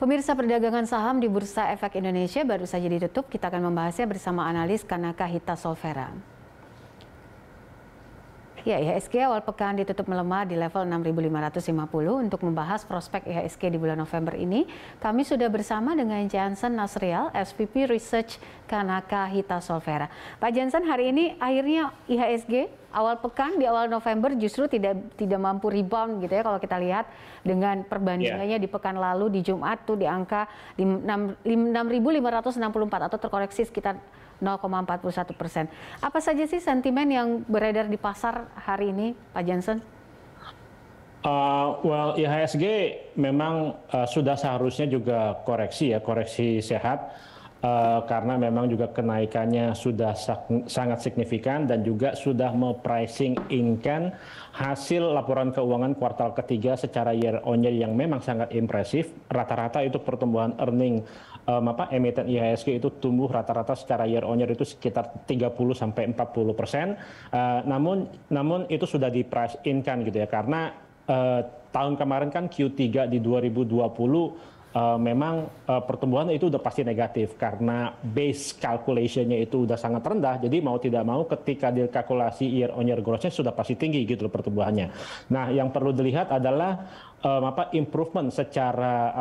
Pemirsa, perdagangan saham di Bursa Efek Indonesia baru saja ditutup. Kita akan membahasnya bersama analis Kanaka Hita Solvera. Ya, IHSG awal pekan ditutup melemah di level 6.550. Untuk membahas prospek IHSG di bulan November ini, kami sudah bersama dengan Jansen Nasrial, SVP Research Kanaka Hita Solvera. Pak Jansen, hari ini akhirnya IHSG awal pekan di awal November justru tidak mampu rebound gitu ya, kalau kita lihat dengan perbandingannya di pekan lalu di Jumat tuh di angka 6.564 atau terkoreksi sekitar 0,41%. Apa saja sih sentimen yang beredar di pasar hari ini, Pak Jansen? IHSG memang sudah seharusnya juga koreksi sehat. Karena memang juga kenaikannya sudah sangat signifikan dan juga sudah mempricing in-kan hasil laporan keuangan kuartal ketiga secara year on year yang memang sangat impresif. Rata-rata itu pertumbuhan earning emiten IHSG itu tumbuh rata-rata secara year on year itu sekitar 30-40%. Namun itu sudah di price in-kan gitu ya, karena tahun kemarin kan Q3 di 2020 memang pertumbuhan itu udah pasti negatif karena base calculation-nya itu udah sangat rendah. Jadi mau tidak mau ketika dikalkulasi year on year growth-nya sudah pasti tinggi gitu loh pertumbuhannya. Nah, yang perlu dilihat adalah improvement secara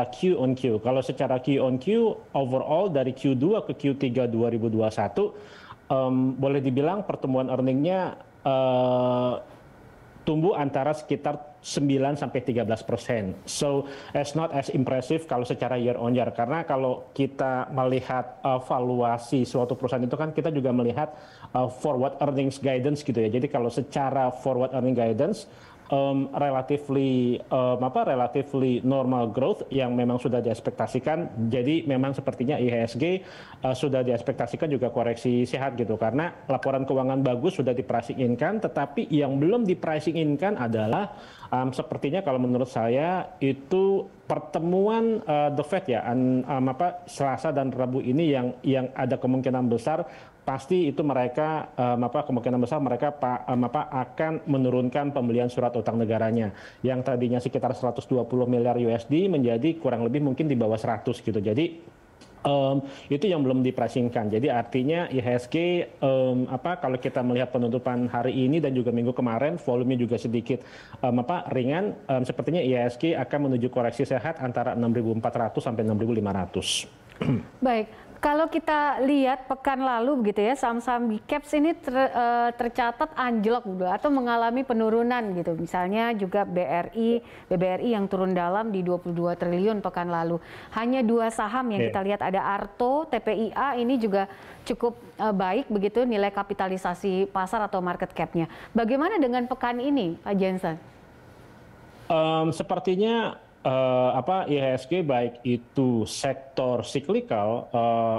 Q on Q. Kalau secara Q on Q overall dari Q2 ke Q3 2021 boleh dibilang pertumbuhan earning-nya tumbuh antara sekitar 9-13%. So, it's not as impressive kalau secara year on year. Karena kalau kita melihat valuasi suatu perusahaan itu kan kita juga melihat forward earnings guidance gitu ya. Jadi kalau secara forward earning guidance relatively normal growth yang memang sudah diekspektasikan. Jadi memang sepertinya IHSG sudah diekspektasikan juga koreksi sehat gitu, karena laporan keuangan bagus sudah di-pricing in-kan, tetapi yang belum di-pricing in-kan adalah sepertinya kalau menurut saya itu pertemuan The Fed ya Selasa dan Rabu ini yang ada kemungkinan besar pasti itu mereka akan menurunkan pembelian surat utang negaranya yang tadinya sekitar 120 miliar USD menjadi kurang lebih mungkin di bawah 100 gitu. Jadi itu yang belum dipricingkan. Jadi artinya IHSG kalau kita melihat penutupan hari ini dan juga minggu kemarin volumenya juga sedikit ringan, sepertinya IHSG akan menuju koreksi sehat antara 6.400 sampai 6.500. Baik. Kalau kita lihat pekan lalu begitu ya, saham-saham big caps ini tercatat anjlok atau mengalami penurunan gitu. Misalnya juga BBRI yang turun dalam di 22 triliun pekan lalu. Hanya dua saham yang kita lihat, ada Arto, TPIA ini juga cukup baik begitu nilai kapitalisasi pasar atau market cap-nya. Bagaimana dengan pekan ini, Pak Jansen? Sepertinya IHSG baik itu sektor siklikal,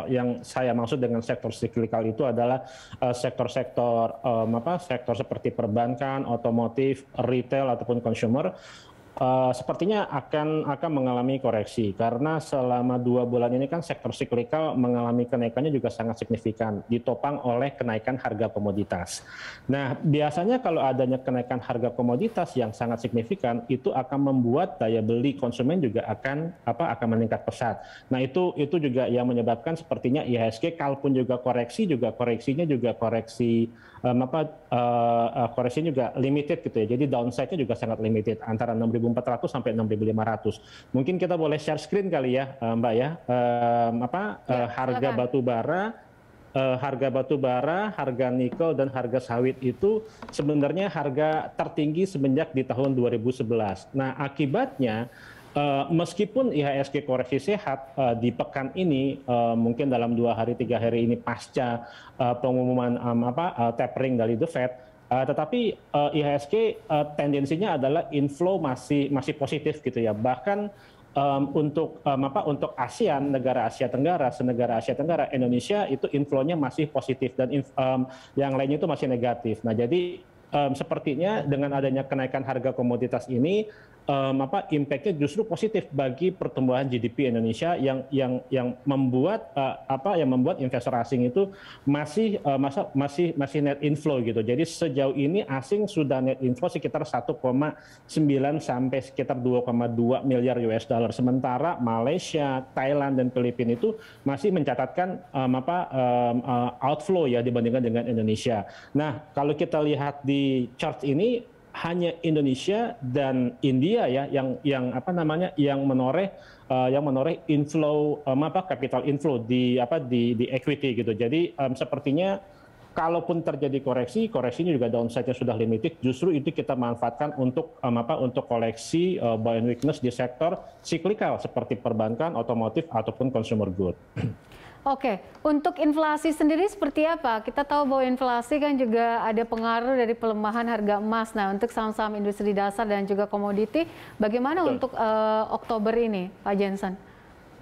yang saya maksud dengan sektor siklikal itu adalah sektor-sektor seperti perbankan, otomotif, retail ataupun consumer. Sepertinya akan mengalami koreksi karena selama 2 bulan ini kan sektor siklikal mengalami kenaikannya juga sangat signifikan, ditopang oleh kenaikan harga komoditas. Nah, biasanya kalau adanya kenaikan harga komoditas yang sangat signifikan itu akan membuat daya beli konsumen juga akan meningkat pesat. Nah, itu juga yang menyebabkan sepertinya IHSG kalaupun juga koreksinya juga koreksinya juga limited gitu ya. Jadi downside-nya juga sangat limited antara 6.400 sampai 6.500. Mungkin kita boleh share screen kali ya, Mbak ya. Harga batu bara, harga nikel dan harga sawit itu sebenarnya harga tertinggi semenjak di tahun 2011. Nah, akibatnya meskipun IHSG koreksi sehat di pekan ini, mungkin dalam 2 hari 3 hari ini pasca pengumuman tapering dari The Fed, tetapi IHSG tendensinya adalah inflow masih positif gitu ya. Bahkan untuk ASEAN, negara Asia Tenggara, senegara Asia Tenggara, Indonesia itu inflow-nya masih positif dan yang lainnya itu masih negatif. Nah, jadi sepertinya dengan adanya kenaikan harga komoditas ini impact-nya justru positif bagi pertumbuhan GDP Indonesia yang membuat investor asing itu masih net inflow gitu. Jadi sejauh ini asing sudah net inflow sekitar 1,9 sampai sekitar 2,2 miliar US dollar. Sementara Malaysia, Thailand dan Filipina itu masih mencatatkan outflow ya dibandingkan dengan Indonesia. Nah, kalau kita lihat di chart ini hanya Indonesia dan India ya yang menoreh inflow capital inflow di equity gitu. Jadi sepertinya kalaupun terjadi koreksinya juga downside-nya sudah limited, justru itu kita manfaatkan untuk koleksi buy and weakness di sektor cyclical seperti perbankan, otomotif ataupun consumer good. Oke, untuk inflasi sendiri seperti apa? Kita tahu bahwa inflasi kan juga ada pengaruh dari pelemahan harga emas. Nah, untuk saham-saham industri dasar dan juga komoditi, bagaimana untuk Oktober ini, Pak Jensen?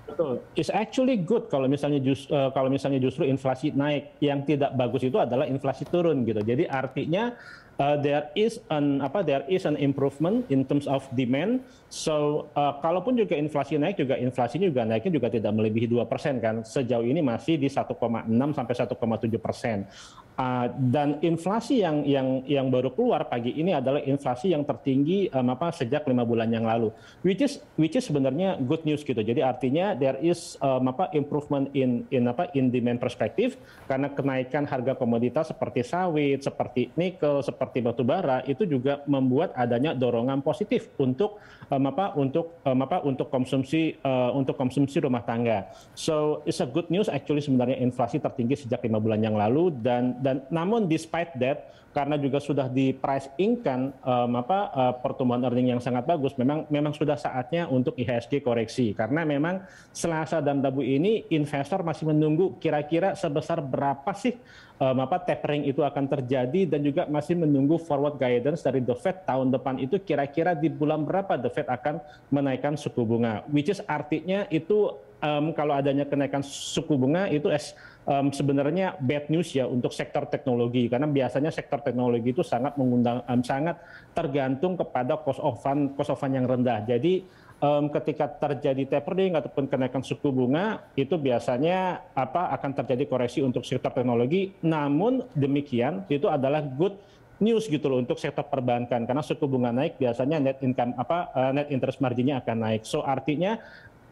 Betul, it's actually good kalau misalnya justru inflasi naik. Yang tidak bagus itu adalah inflasi turun gitu. Jadi artinya there is an improvement in terms of demand. So kalaupun juga inflasi naik, inflasinya naiknya juga tidak melebihi 2% kan. Sejauh ini masih di 1,6 sampai 1,7%. Dan inflasi yang baru keluar pagi ini adalah inflasi yang tertinggi sejak 5 bulan yang lalu, which is sebenarnya good news gitu. Jadi artinya there is improvement in demand perspektif karena kenaikan harga komoditas seperti sawit, seperti nikel, seperti batu bara itu juga membuat adanya dorongan positif untuk konsumsi rumah tangga. So it's a good news actually sebenarnya inflasi tertinggi sejak 5 bulan yang lalu dan namun despite that karena juga sudah di price in-kan pertumbuhan earning yang sangat bagus, memang sudah saatnya untuk IHSG koreksi karena memang Selasa dan Rabu ini investor masih menunggu kira-kira sebesar berapa sih tapering itu akan terjadi dan juga masih menunggu forward guidance dari The Fed tahun depan itu kira-kira di bulan berapa The Fed akan menaikkan suku bunga, which is artinya itu kalau adanya kenaikan suku bunga itu sebenarnya bad news ya untuk sektor teknologi karena biasanya sektor teknologi itu sangat tergantung kepada cost of fund yang rendah. Jadi ketika terjadi tapering ataupun kenaikan suku bunga itu biasanya akan terjadi koreksi untuk sektor teknologi. Namun demikian itu adalah good news gitu loh untuk sektor perbankan karena suku bunga naik biasanya net interest marginnya akan naik. So artinya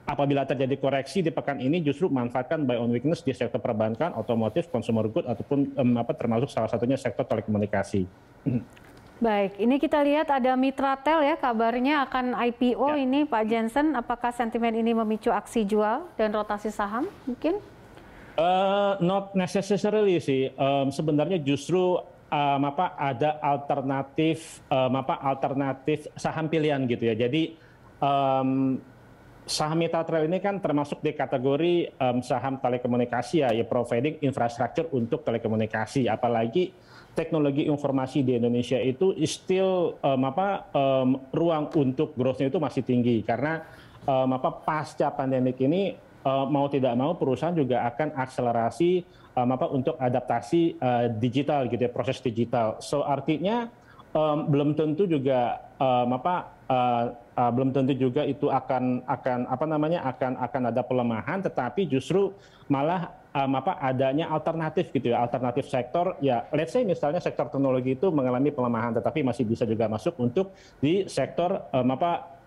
apabila terjadi koreksi di pekan ini justru manfaatkan buy on weakness di sektor perbankan, otomotif, consumer good ataupun termasuk salah satunya sektor telekomunikasi. Baik, ini kita lihat ada Mitratel ya kabarnya akan IPO ya. Ini Pak Jensen, apakah sentimen ini memicu aksi jual dan rotasi saham mungkin? Not necessarily sih. Sebenarnya justru ada alternatif saham pilihan gitu ya. Jadi saham Mitratel ini kan termasuk di kategori saham telekomunikasi ya providing infrastruktur untuk telekomunikasi. Apalagi teknologi informasi di Indonesia itu still ruang untuk growth-nya itu masih tinggi karena pasca pandemik ini mau tidak mau perusahaan juga akan akselerasi untuk adaptasi digital gitu ya, proses digital. So artinya belum tentu juga itu akan ada pelemahan, tetapi justru malah adanya alternatif gitu ya, alternatif sektor ya, let's say misalnya sektor teknologi itu mengalami pelemahan, tetapi masih bisa juga masuk untuk di sektor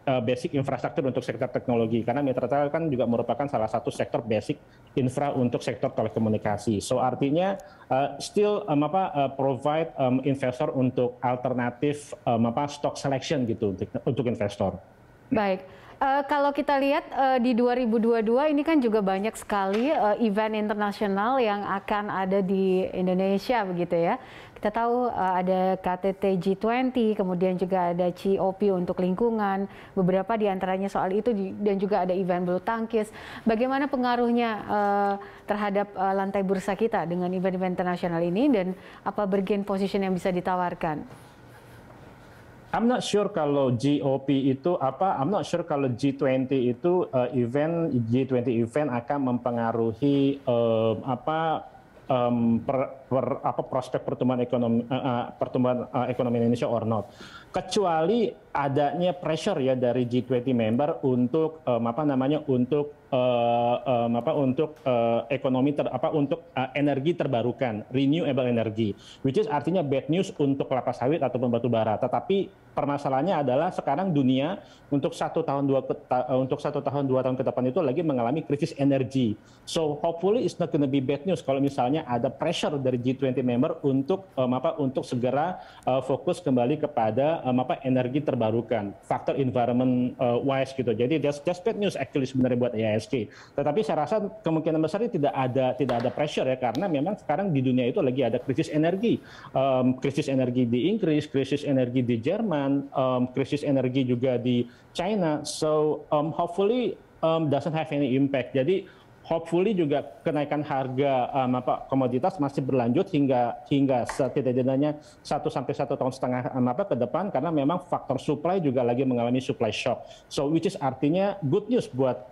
basic infrastruktur untuk sektor teknologi karena Mitratel kan juga merupakan salah satu sektor basic infra untuk sektor telekomunikasi. So artinya still provide investor untuk alternatif stock selection gitu untuk investor. Baik. Kalau kita lihat di 2022 ini kan juga banyak sekali event internasional yang akan ada di Indonesia begitu ya. Kita tahu ada KTT G20, kemudian juga ada COP untuk lingkungan, beberapa diantaranya soal itu dan juga ada event bulu tangkis. Bagaimana pengaruhnya terhadap lantai bursa kita dengan event-event internasional ini dan apa bargain position yang bisa ditawarkan? I'm not sure kalau GOP itu I'm not sure kalau G20 itu G20 event akan mempengaruhi prospek pertumbuhan ekonomi Indonesia or not. kecuali adanya pressure ya dari G20 member untuk ekonomi untuk energi terbarukan, renewable energy, which is artinya bad news untuk kelapa sawit ataupun batu bara. Tetapi permasalahannya adalah sekarang dunia untuk 1 tahun 2 tahun ke depan itu lagi mengalami krisis energi. So hopefully it's not gonna be bad news kalau misalnya ada pressure dari G20 member untuk segera fokus kembali kepada energi terbarukan, faktor environment wise gitu. Jadi that's bad news actually sebenarnya buat IHSG. Tetapi saya rasa kemungkinan besar tidak ada pressure ya, karena memang sekarang di dunia itu lagi ada krisis energi di Inggris, krisis energi di Jerman, krisis energi juga di China. So hopefully doesn't have any impact. Jadi hopefully juga kenaikan harga komoditas masih berlanjut hingga setidaknya 1 sampai 1,5 tahun ke depan, karena memang faktor supply juga lagi mengalami supply shock. So which is artinya good news buat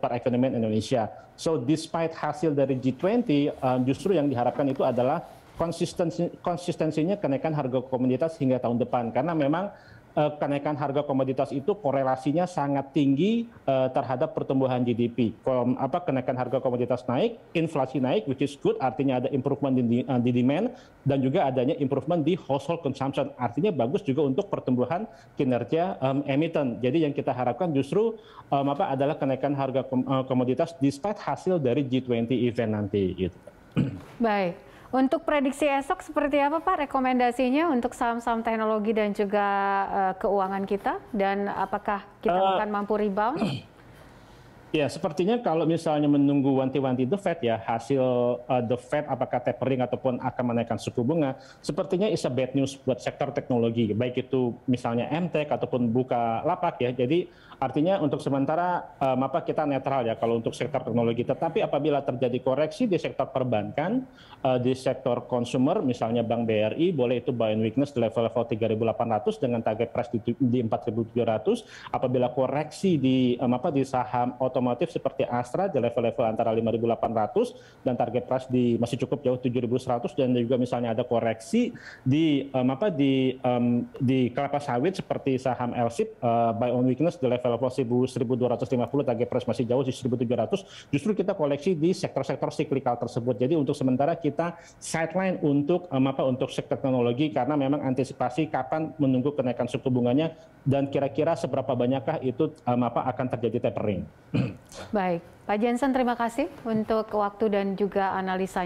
perekonomian Indonesia. So despite hasil dari G20, justru yang diharapkan itu adalah konsistensinya kenaikan harga komoditas hingga tahun depan, karena memang kenaikan harga komoditas itu korelasinya sangat tinggi terhadap pertumbuhan GDP. Kenaikan harga komoditas naik, inflasi naik, which is good, artinya ada improvement di demand, dan juga adanya improvement di household consumption, artinya bagus juga untuk pertumbuhan kinerja emiten. Jadi yang kita harapkan justru adalah kenaikan harga komoditas despite hasil dari G20 event nanti. Gitu. Baik. Untuk prediksi esok seperti apa Pak rekomendasinya untuk saham-saham teknologi dan juga keuangan kita, dan apakah kita akan mampu rebound? Ya, sepertinya kalau misalnya menunggu wanti-wanti The Fed ya, hasil The Fed apakah tapering ataupun akan menaikkan suku bunga, sepertinya is a bad news buat sektor teknologi, baik itu misalnya MTech ataupun Bukalapak ya. Jadi artinya untuk sementara kita netral ya kalau untuk sektor teknologi. Tetapi apabila terjadi koreksi di sektor perbankan, di sektor consumer, misalnya Bank BRI boleh itu buy and weakness di level-level 3.800 dengan target price di 4.700. Apabila koreksi di saham otomotif seperti Astra di level-level antara 5.800 dan target price masih cukup jauh 7.100, dan juga misalnya ada koreksi di kelapa sawit seperti saham LSIP buy on weakness di level 1.250, target price masih jauh di 1.700. Justru kita koleksi di sektor-sektor siklikal tersebut. Jadi untuk sementara kita sideline untuk sektor teknologi, karena memang antisipasi kapan menunggu kenaikan suku bunganya dan kira-kira seberapa banyakkah itu akan terjadi tapering. Baik, Pak Jensen terima kasih untuk waktu dan juga analisanya.